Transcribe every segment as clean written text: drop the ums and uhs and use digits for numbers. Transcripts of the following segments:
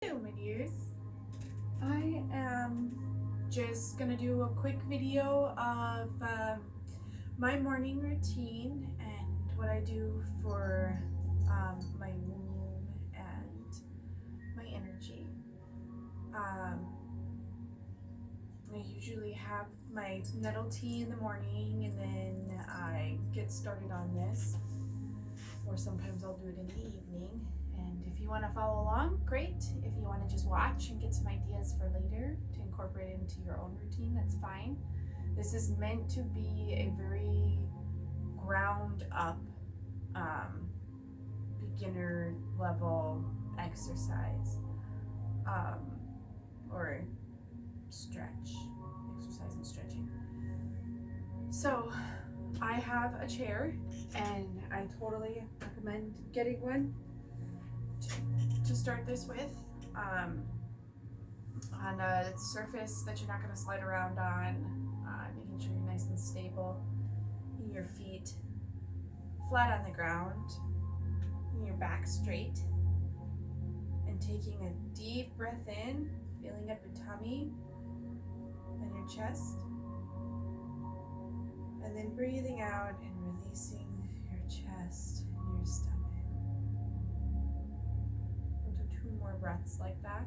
Hello, my dears. I am just gonna do a quick video of my morning routine and what I do for my womb and my energy. I usually have my nettle tea in the morning and then I get started on this, or sometimes I'll do it in the evening. And if you want to follow along, great. If you want to just watch and get some ideas for later to incorporate into your own routine, that's fine. This is meant to be a very ground up, beginner level exercise, or exercise and stretching. So I have a chair and I totally recommend getting one to start this with, on a surface that you're not going to slide around on, making sure you're nice and stable, your feet flat on the ground, and your back straight, and taking a deep breath in, filling up your tummy and your chest, and then breathing out and releasing your chest and your stomach. We'll do 2 more breaths like that.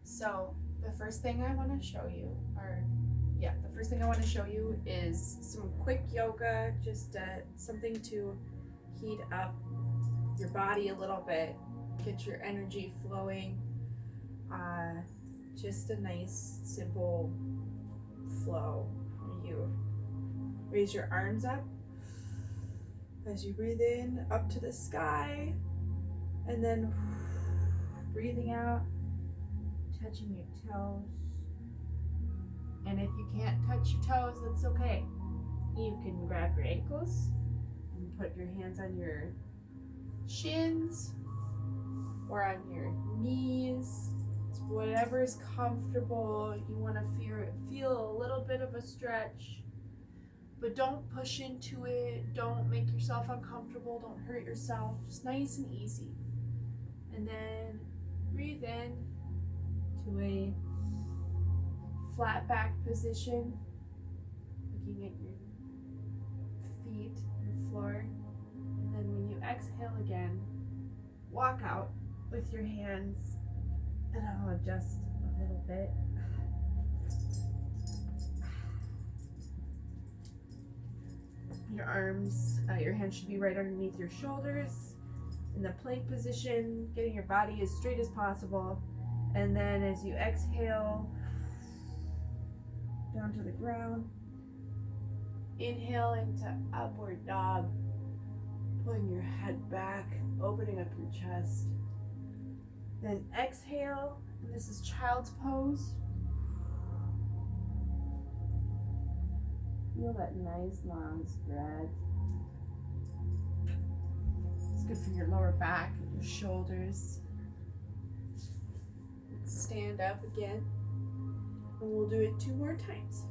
So the first thing I want to show you, is some quick yoga, just something to heat up your body a little bit, get your energy flowing. Just a nice, simple flow. You raise your arms up as you breathe in up to the sky, and then breathing out, touching your toes. And if you can't touch your toes, that's okay. You can grab your ankles and put your hands on your shins or on your knees. It's whatever is comfortable. You want to feel a little bit of a stretch, but don't push into it. Don't make yourself uncomfortable. Don't hurt yourself. Just nice and easy. And then breathe in to a flat back position, looking at your feet on the floor. And then when you exhale again, walk out with your hands, and I'll adjust a little bit. Your arms, your hands should be right underneath your shoulders in the plank position, getting your body as straight as possible. And then as you exhale, down to the ground, inhale into upward dog, pulling your head back, opening up your chest. Then exhale, and this is child's pose. Feel that nice long spread. It's good for your lower back and your shoulders. Stand up again, and we'll do it 2 more times.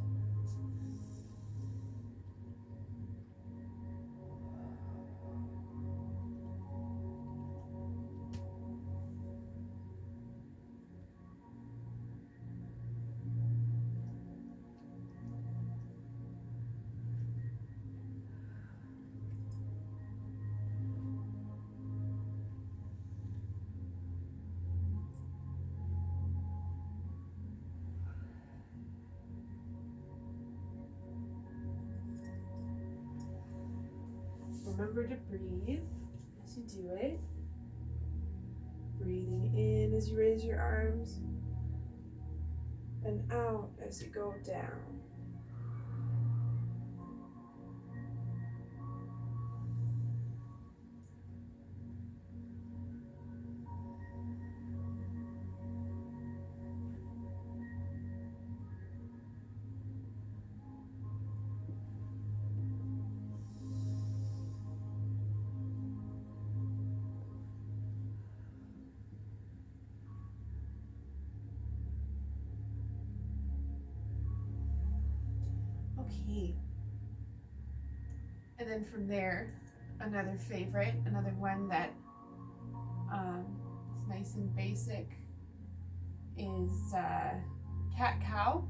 Remember to breathe as you do it. Breathing in as you raise your arms, and out as you go down. okay. And then from there, another favorite, another one that is nice and basic is cat-cow.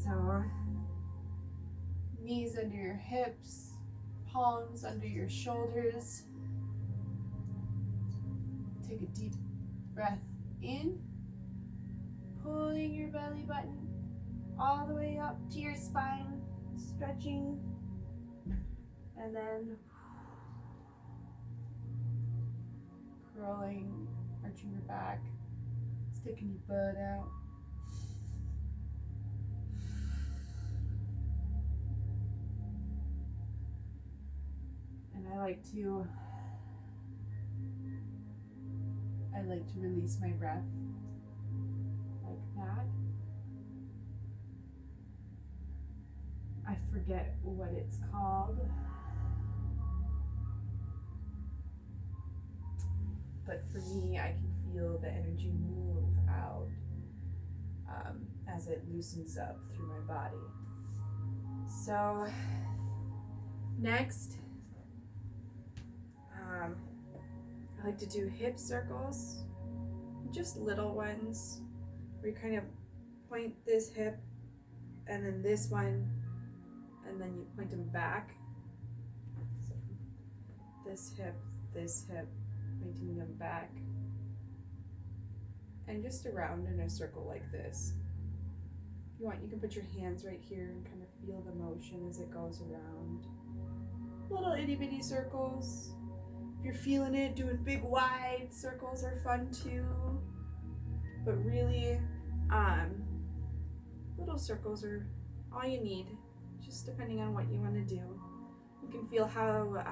So knees under your hips, palms under your shoulders. Take a deep breath in, pulling your belly button all the way up to your spine, stretching, and then curling, arching your back, sticking your butt out. And I like to release my breath like that. I forget what it's called, but for me, I can feel the energy move out as it loosens up through my body. So next, I like to do hip circles, just little ones, where you kind of point this hip and then this one, and then you point them back. So this hip, pointing them back, and just around in a circle like this. If you want, you can put your hands right here and kind of feel the motion as it goes around. Little itty bitty circles. If you're feeling it, doing big wide circles are fun too. But really, little circles are all you need, just depending on what you want to do. You can feel how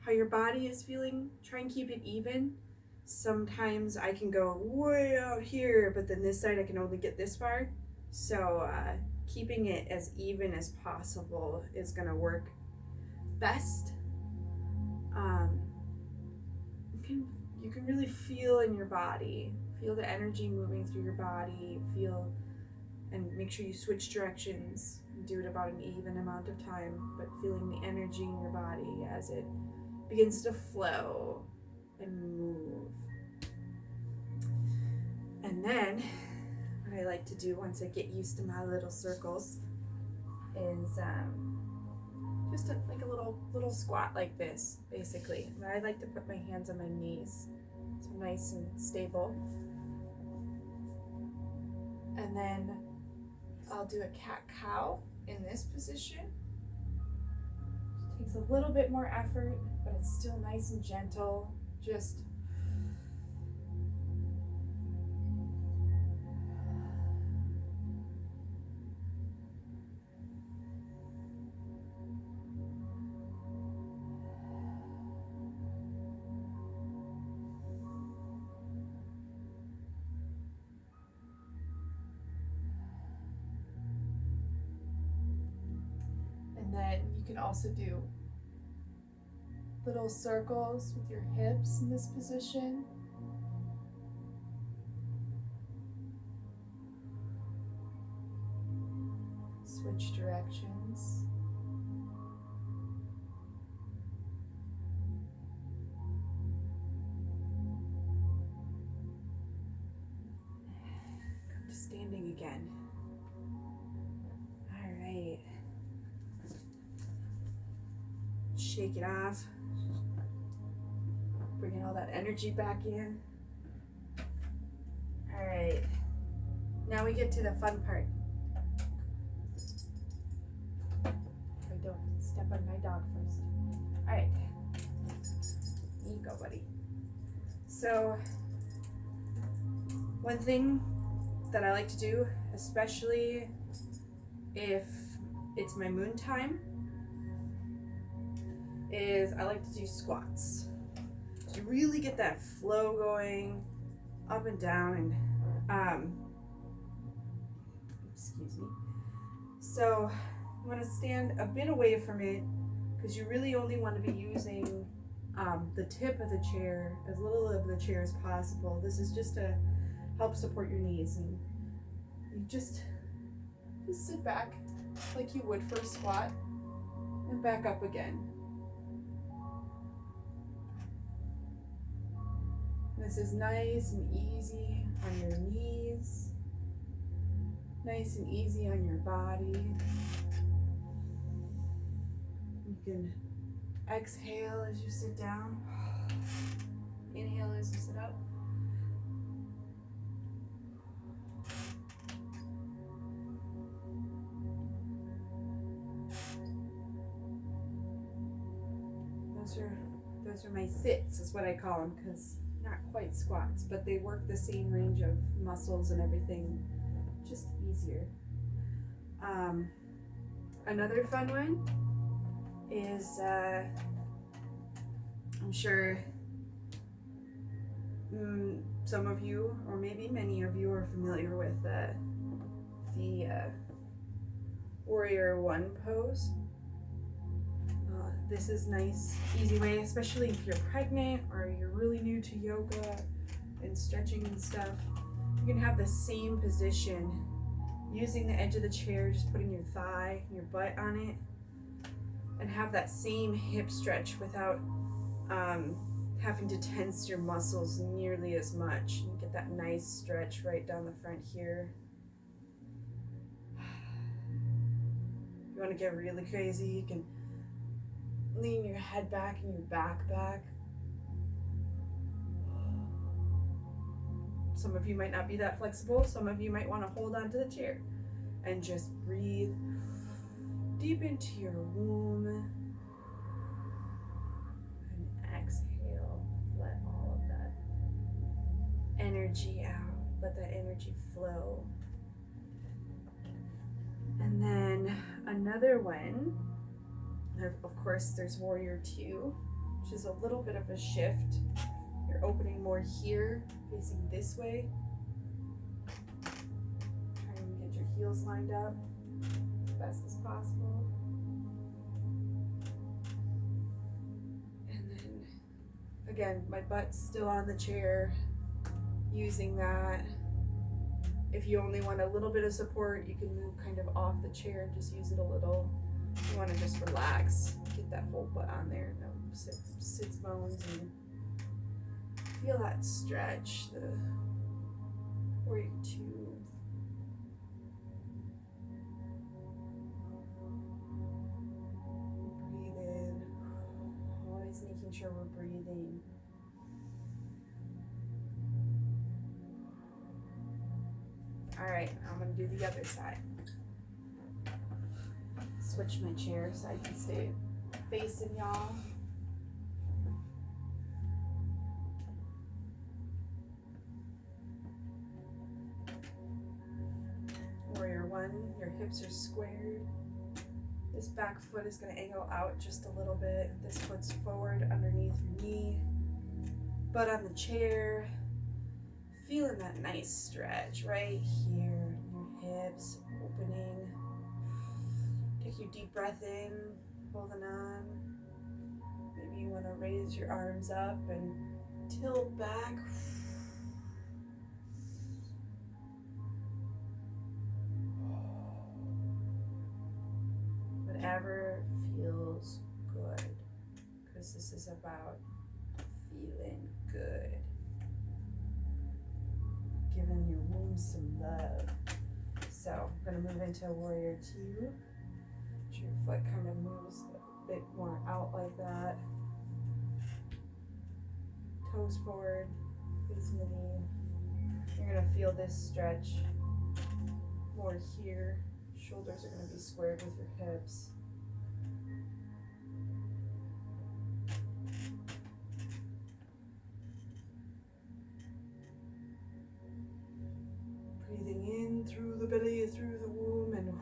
your body is feeling. Try and keep it even. Sometimes I can go way out here, but then this side I can only get this far. So keeping it as even as possible is gonna work best. You can really feel in your body, feel the energy moving through your body, and make sure you switch directions. Do it about an even amount of time, but feeling the energy in your body as it begins to flow and move. And then what I like to do once I get used to my little circles is just like a little squat like this, basically. And I like to put my hands on my knees, so nice and stable. And then I'll do a cat-cow in this position. It takes a little bit more effort, but it's still nice and gentle. Just and then you can also do little circles with your hips in this position. Switch directions. Come to standing again. All right. Shake it off. Bringing all that energy back in. All right. Now we get to the fun part. Don't step on my dog first. All right. Here you go, buddy. So, one thing that I like to do, especially if it's my moon time, is I like to do squats. To really get that flow going up and down and excuse me. So you want to stand a bit away from it because you really only want to be using the tip of the chair, as little of the chair as possible. This is just to help support your knees, and you just Just sit back like you would for a squat and back up again. This is nice and easy on your knees, nice and easy on your body. You can exhale as you sit down, inhale as you sit up. Those are my sits, is what I call them, because not quite squats, but they work the same range of muscles and everything, just easier. Another fun one is, I'm sure some of you, or maybe many of you, are familiar with the Warrior One pose. This is nice, easy way, especially if you're pregnant or you're really new to yoga and stretching and stuff. You can have the same position, using the edge of the chair, just putting your thigh, your butt on it, and have that same hip stretch without having to tense your muscles nearly as much. And get that nice stretch right down the front here. If you want to get really crazy, you can lean your head back and your back back. Some of you might not be that flexible. Some of you might want to hold on to the chair and just breathe deep into your womb and exhale. Let all of that energy out. Let that energy flow. And then another one, of course, there's Warrior Two, which is a little bit of a shift. You're opening more here, facing this way. Try and get your heels lined up as best as possible. And then, again, my butt's still on the chair, using that. If you only want a little bit of support, you can move kind of off the chair and just use it a little. You want to just relax, get that whole butt on there, no sits bones, and feel that stretch, the Warrior Two. Breathe in, always making sure we're breathing. All right, I'm gonna do the other side. Switch my chair so I can stay facing y'all. Warrior One, your hips are squared. This back foot is going to angle out just a little bit. This foot's forward underneath your knee. Butt on the chair. Feeling that nice stretch right here. Your hips opening. Take your deep breath in, holding on. Maybe you want to raise your arms up and tilt back. Whatever feels good, because this is about feeling good. Giving your womb some love. So I'm going to move into Warrior Two. Your foot kind of moves a bit more out like that. Toes forward, facing the knee. You're going to feel this stretch more here. Shoulders are going to be squared with your hips. Breathing in through the belly, through the womb, and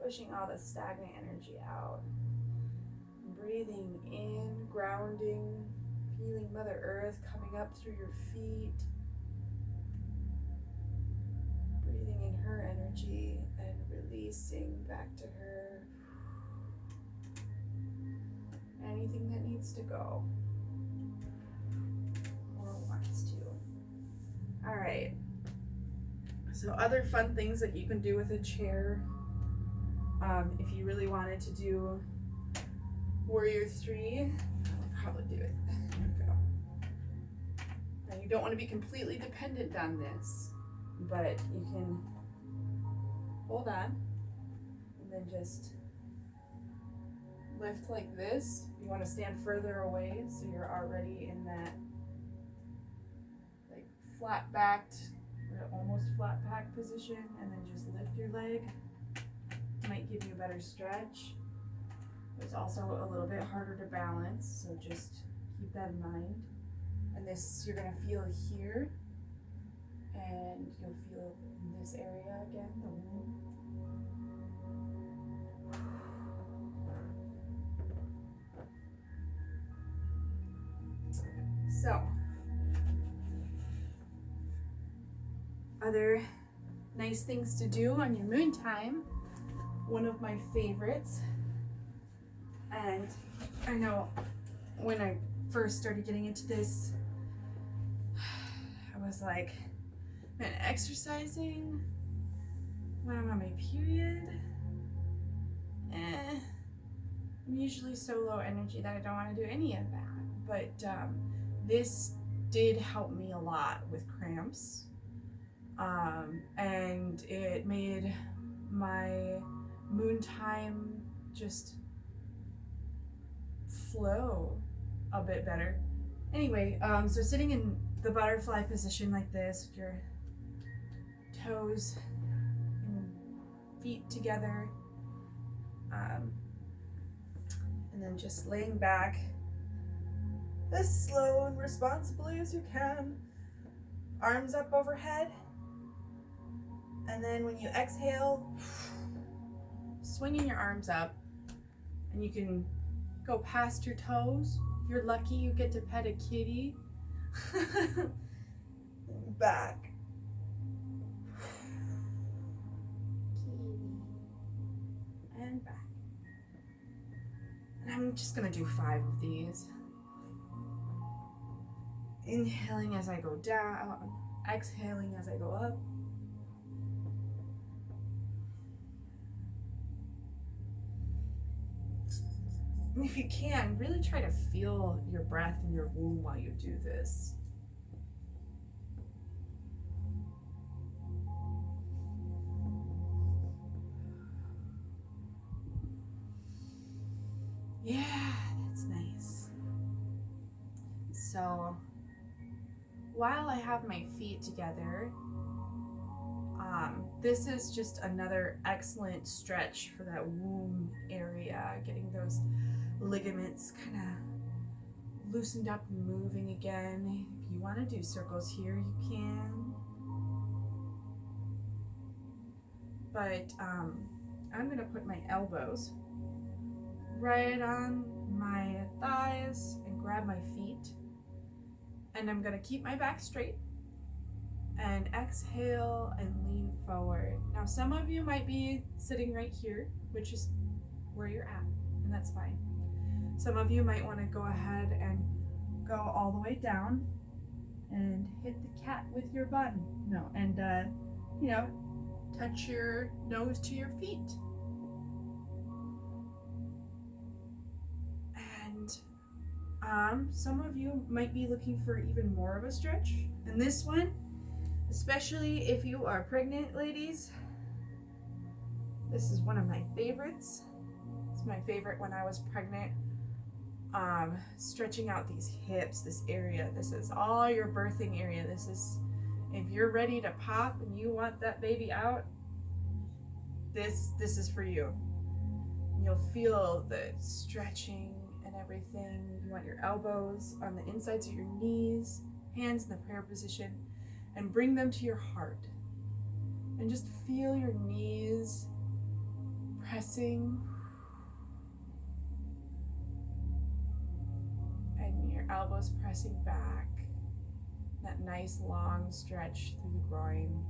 pushing all the stagnant energy out. Breathing in, grounding, feeling Mother Earth coming up through your feet. Breathing in her energy and releasing back to her anything that needs to go or wants to. All right. So So other fun things that you can do with a chair, if you really wanted to do Warrior 3, I'll probably do it. There we go. Now you don't want to be completely dependent on this, but you can hold on and then just lift like this. You want to stand further away so you're already in that like flat backed or almost flat back position, and then just lift your leg. Might give you a better stretch. It's also a little bit harder to balance, so just keep that in mind. And this you're gonna feel here, and you'll feel in this area again, the womb. So, other nice things to do on your moon time. One of my favorites, and I know when I first started getting into this, I was like, man, exercising when I'm on my period, I'm usually so low energy that I don't want to do any of that. But this did help me a lot with cramps, and it made my moon time just flow a bit better. Anyway, so sitting in the butterfly position like this with your toes and feet together, and then just laying back as slow and responsibly as you can, arms up overhead, and then when you exhale, swinging your arms up, and you can go past your toes. If you're lucky, you get to pet a kitty. Back. And back. And I'm just gonna do 5 of these. Inhaling as I go down, exhaling as I go up. And if you can, really try to feel your breath in your womb while you do this. Yeah, that's nice. So, while I have my feet together, this is just another excellent stretch for that womb area, getting those ligaments kind of loosened up and moving again. If you want to do circles here, you can. But I'm going to put my elbows right on my thighs and grab my feet. And I'm going to keep my back straight and exhale and lean forward. Now, some of you might be sitting right here, which is where you're at, and that's fine. Some of you might want to go ahead and go all the way down and hit the cat with your bun. No, and touch your nose to your feet. And some of you might be looking for even more of a stretch. And this one, especially if you are pregnant, ladies, this is one of my favorites. It's my favorite when I was pregnant. Stretching out these hips, this area. This is all your birthing area. This is, if you're ready to pop and you want that baby out, this is for you. You'll feel the stretching and everything. You want your elbows on the insides of your knees, hands in the prayer position, and bring them to your heart. And just feel your knees pressing and your elbows pressing back. That nice long stretch through the groin.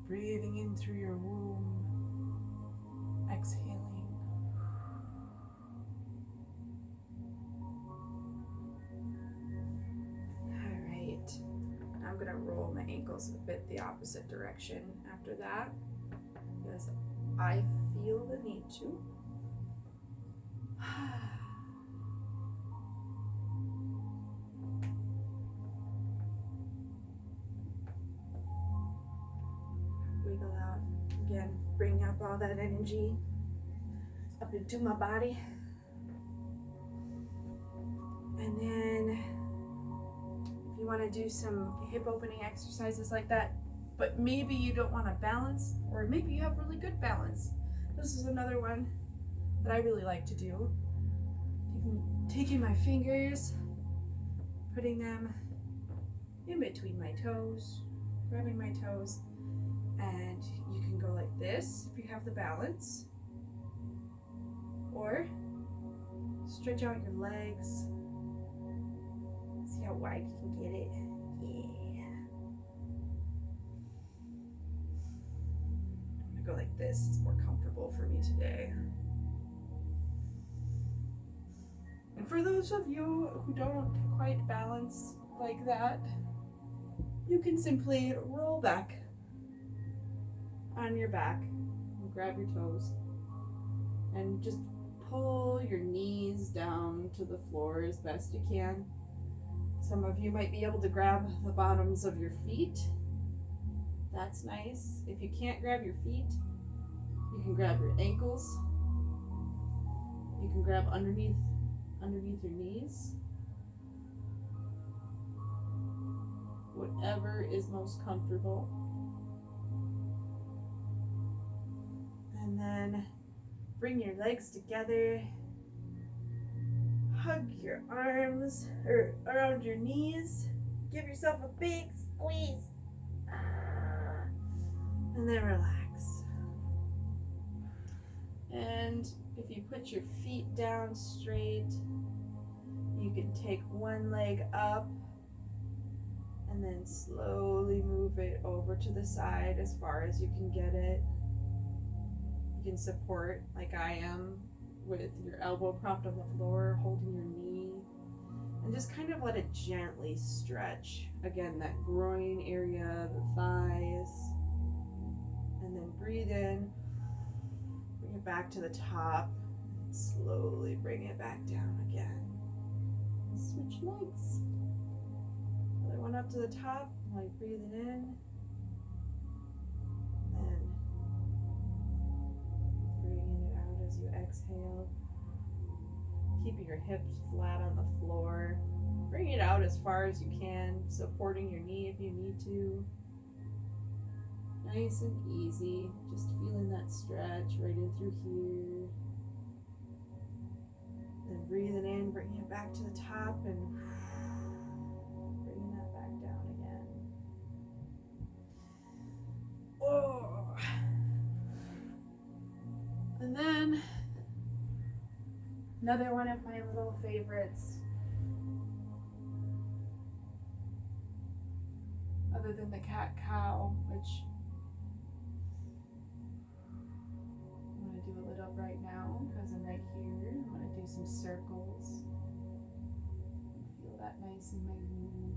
Breathing in through your womb, exhaling. All right. I'm gonna roll my ankles a bit the opposite direction after that because I feel the need to. Wiggle out. Again, bring up all that energy up into my body. And then if you want to do some hip opening exercises like that, but maybe you don't want to balance, or maybe you have really good balance. This is another one that I really like to do. Taking my fingers, putting them in between my toes, grabbing my toes, and you can go like this if you have the balance, or stretch out your legs. See how wide you can get it. Yeah. I'm gonna go like this. It's more comfortable for me today. And for those of you who don't quite balance like that, you can simply roll back on your back and grab your toes and just pull your knees down to the floor as best you can. Some of you might be able to grab the bottoms of your feet. That's nice. If you can't grab your feet, you can grab your ankles. You can grab underneath your knees. Whatever is most comfortable. And then bring your legs together. Hug your arms around your knees. Give yourself a big squeeze. And then relax. And if you put your feet down straight, you can take one leg up and then slowly move it over to the side as far as you can get it. You can support, like I am, with your elbow propped on the floor, holding your knee, and just kind of let it gently stretch. Again, that groin area, the thighs, and then breathe in, bring it back to the top, and slowly bring it back down again. And switch legs. Other one up to the top, like breathing in, and bringing it out as you exhale. Keeping your hips flat on the floor. Bring it out as far as you can, supporting your knee if you need to. Nice and easy, just feeling that stretch right in through here. Then breathing in, bringing it back to the top and bringing that back down again. Oh. And then another one of my little favorites, other than the cat-cow, which I'm going to do a little right now because I'm right here. I'm going to do some circles. Feel that nice in my womb.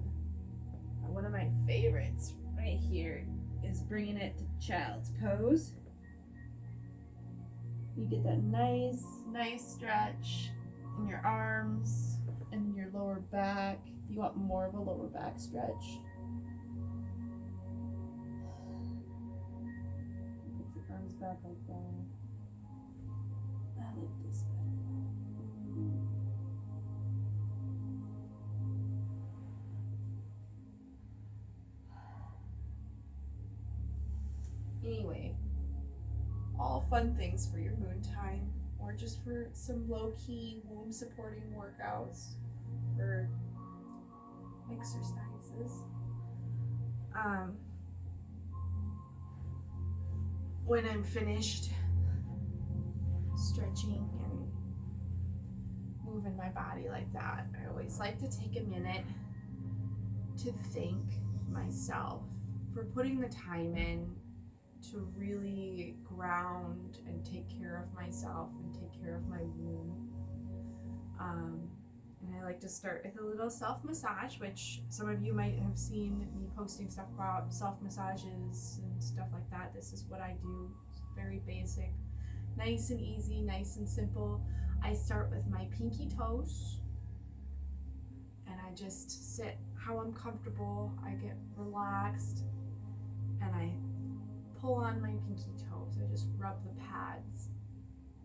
One of my favorites right here is bringing it to child's pose. You get that nice stretch in your arms and your lower back. If you want more of a lower back stretch, put your arms back like that. I like this better. Anyway, all fun things for your moon time, or just for some low-key womb supporting workouts for exercises. When I'm finished stretching and moving my body like that, I always like to take a minute to thank myself for putting the time in to really ground and take care of myself and take care of my womb. And I like to start with a little self-massage, which some of you might have seen me posting stuff about self-massages and stuff like that. This is what I do. It's very basic, nice and easy, nice and simple. I start with my pinky toes and I just sit how I'm comfortable. I get relaxed and I pull on my pinky toes. I just rub the pads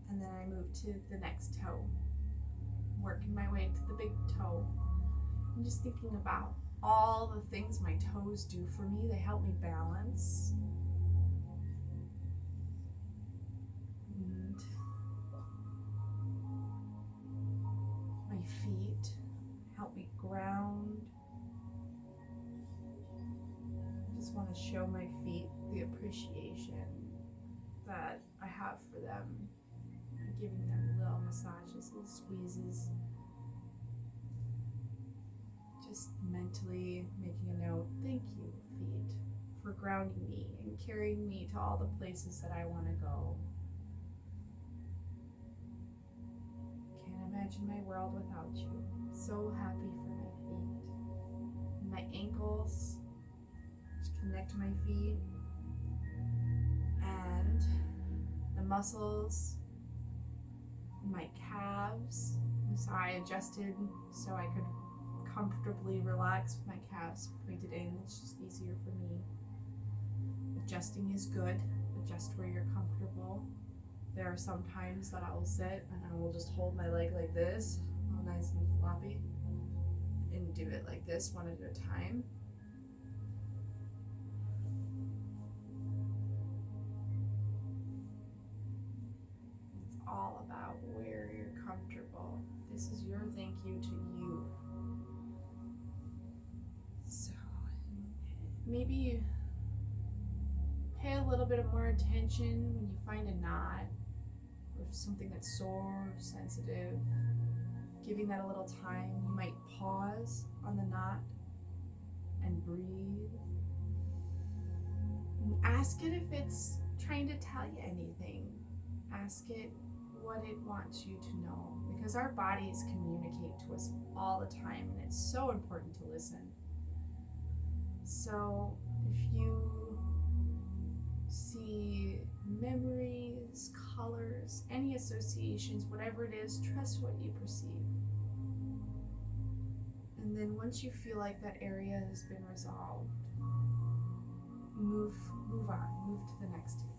and then I move to the next toe, working my way to the big toe. I'm just thinking about all the things my toes do for me. They help me balance. And my feet help me ground. I just want to show my feet the appreciation that I have for them. Giving them little massages, little squeezes. Just mentally making a note, thank you, feet, for grounding me and carrying me to all the places that I want to go. Can't imagine my world without you. So happy for my feet. And my ankles, just connect to my feet. And the muscles, my calves. So I adjusted so I could comfortably relax with my calves pointed in. It's just easier for me. Adjusting is good. Adjust where you're comfortable. There are some times that I will sit and I will just hold my leg like this, all nice and floppy, and do it like this one at a time. It's all about where you're comfortable. This is your thank you to you. So maybe pay a little bit of more attention when you find a knot or something that's sore or sensitive. Giving that a little time. You might pause on the knot and breathe. And ask it if it's trying to tell you anything. Ask it what it wants you to know, because our bodies communicate to us all the time and it's so important to listen. So if you see memories, colors, any associations, whatever it is, trust what you perceive. And then once you feel like that area has been resolved, move on, move to the next area.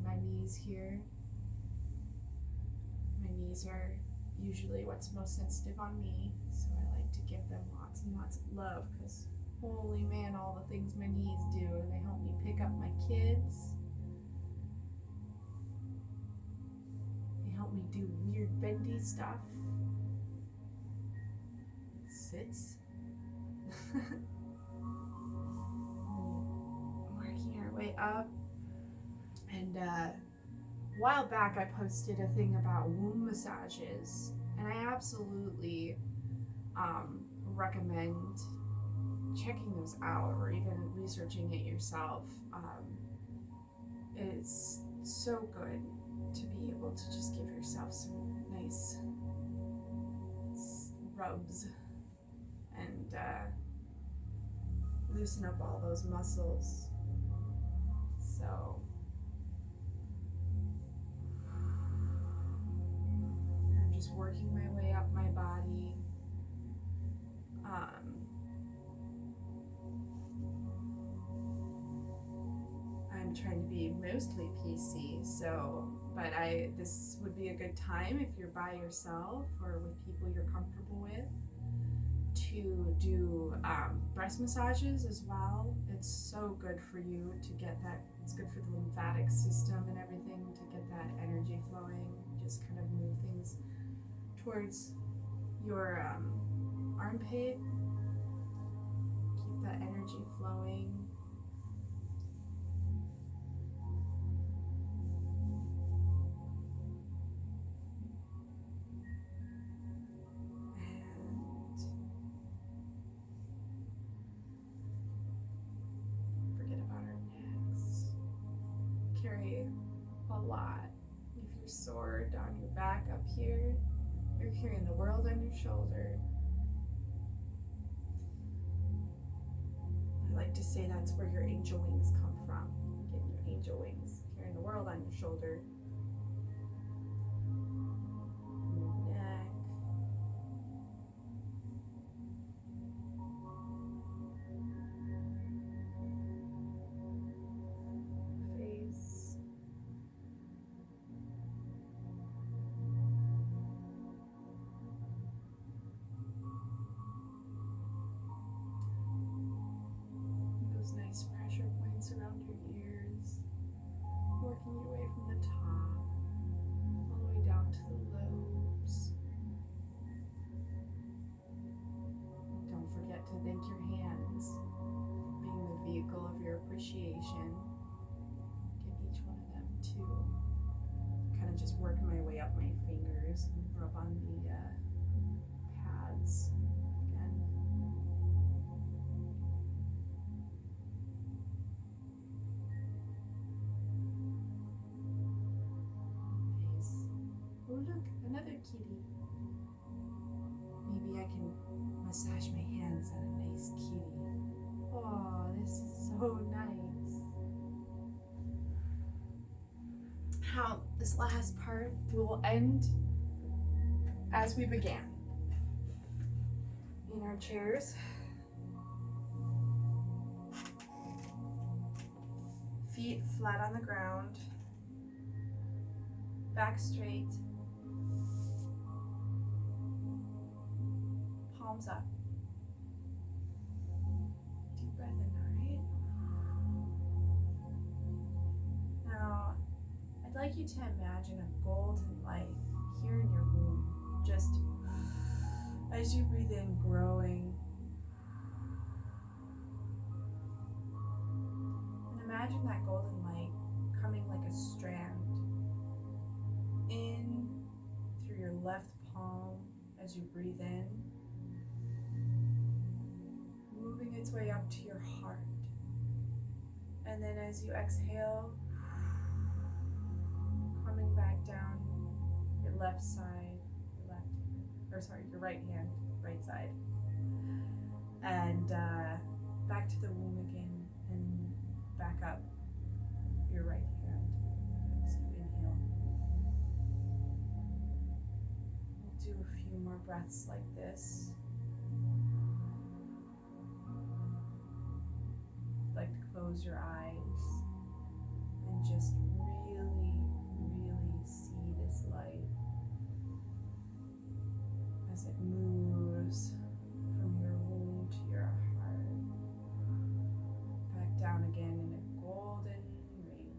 My knees here. My knees are usually what's most sensitive on me, so I like to give them lots and lots of love, because holy man, all the things my knees do. They help me pick up my kids. They help me do weird bendy stuff. It sits. Working our way up. And a while back I posted a thing about womb massages, and I absolutely recommend checking those out or even researching it yourself. It's so good to be able to just give yourself some nice rubs and loosen up all those muscles. So working my way up my body. I'm trying to be mostly PC, but this would be a good time if you're by yourself or with people you're comfortable with to do breast massages as well. It's so good for you to get that. It's good for the lymphatic system and everything to get that energy flowing. Just kind of move things towards your armpit. Keep that energy flowing. And forget about our necks. Carry a lot back up here. You're carrying the world on your shoulder. I like to say that's where your angel wings come from. Getting your angel wings, carrying the world on your shoulder. Your neck. Face. Those nice pressure points around your ears, working your way from the top all the way down to the lobes. Don't forget to thank your hands, being the vehicle of your appreciation. Give each one of them two. Kind of just working my way up my fingers and rub on the pads again. Nice. Oh look, another kitty. Maybe I can massage my hands on a nice kitty. Oh, this is so nice. How this last part will end as we began. In our chairs. Feet flat on the ground. Back straight. Palms up. Deep breath in, alright? Now, I'd like you to imagine a golden light here in your womb. Just as you breathe in, growing. And imagine that golden light coming like a strand in through your left palm as you breathe in, moving its way up to your heart. And then as you exhale, coming back down your left side, your right hand, right side. And back to the womb again and back up your right hand as you inhale. We'll do a few more breaths like this. Like to close your eyes and just really, really see this light as it moves from your womb to your heart, back down again in a golden ring.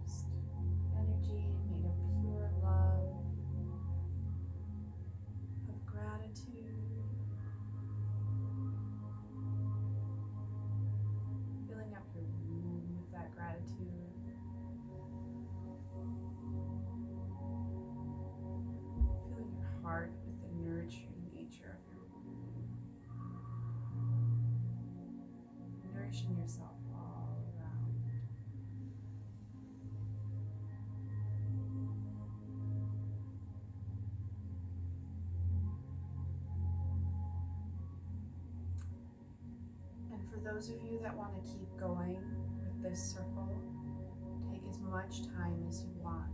Just energy made of pure love, of gratitude, filling up your womb with that gratitude. Filling your heart with the nurturing nature of your womb. Nourishing yourself all around. And for those of you that want to keep going with this circle, take as much time as you want.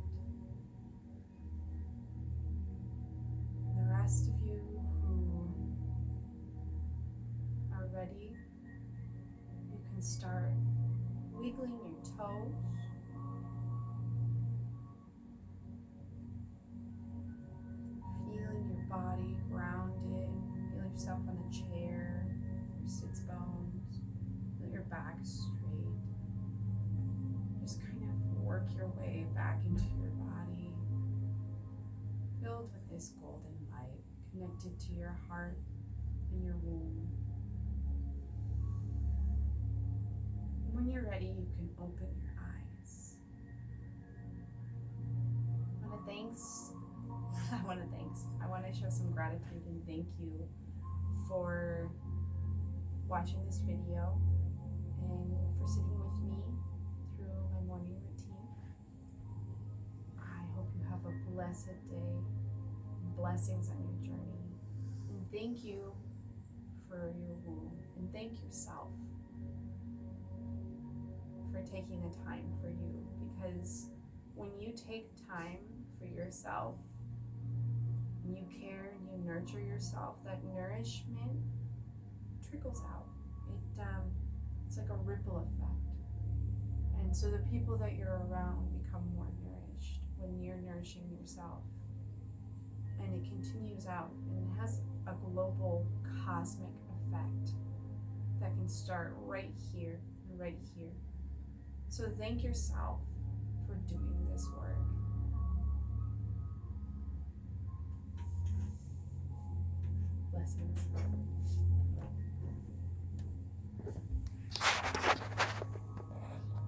And the rest of you who are ready, you can start wiggling your toes. Feeling your body grounded. Feel yourself on a chair, your sits bones. Feel your back straight. Just kind of work your way back into your body, filled with this golden light, connected to your heart and your womb. When you're ready, you can open your eyes. I want to show some gratitude and thank you for watching this video and for sitting with me through my morning routine. I hope you have a blessed day, blessings on your journey, and thank you for your womb, and thank yourself for taking the time for you, because when you take time for yourself, and you care and you nurture yourself, that nourishment trickles out. It's like a ripple effect. And so the people that you're around become more nourished when you're nourishing yourself. And it continues out, and it has a global cosmic effect that can start right here and right here. So thank yourself for doing this work. Blessings.